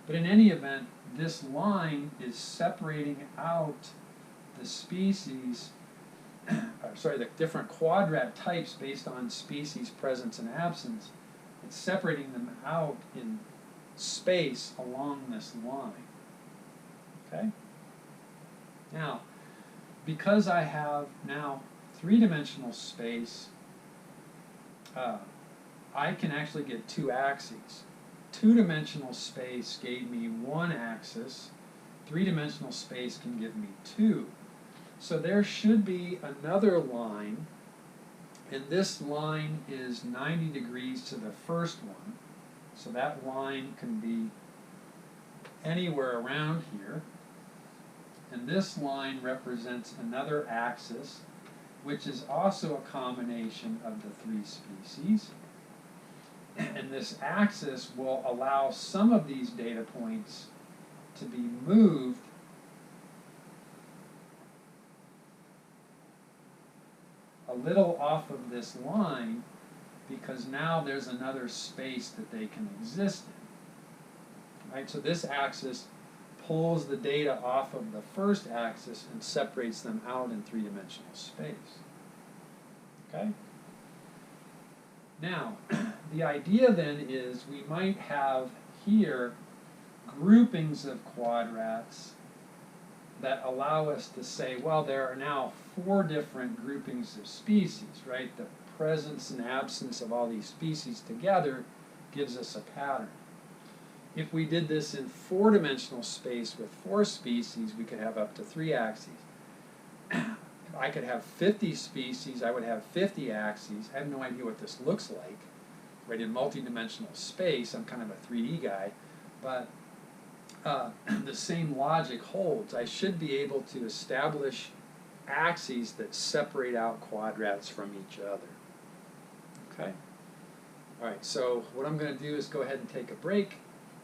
But in any event, this line is separating out the species, sorry, the different quadrat types based on species presence and absence. It's separating them out in space along this line. Okay? Now, because I have now three-dimensional space, I can actually get two axes. Two-dimensional space gave me one axis. Three-dimensional space can give me two. So there should be another line, and this line is 90 degrees to the first one. So that line can be anywhere around here. And this line represents another axis, which is also a combination of the three species. And this axis will allow some of these data points to be moved a little off of this line, because now there's another space that they can exist in. Right? So this axis pulls the data off of the first axis and separates them out in three-dimensional space. Okay? Now, the idea then is we might have here groupings of quadrats that allow us to say, well, there are now 4 different groupings of species, right? The presence and absence of all these species together gives us a pattern. If we did this in 4-dimensional space with 4 species, we could have up to 3 axes. If I could have 50 species, I would have 50 axes. I have no idea what this looks like. Right, in multi-dimensional space, I'm kind of a 3D guy, but the same logic holds. I should be able to establish axes that separate out quadrats from each other. Okay? All right, so what I'm going to do is go ahead and take a break,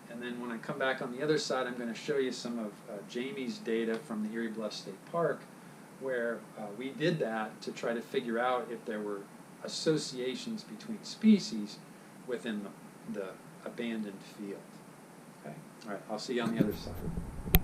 and then when I come back on the other side, I'm going to show you some of Jamie's data from the Erie Bluff State Park, where we did that to try to figure out if there were associations between species within the abandoned field. Okay? All right, I'll see you on the other side.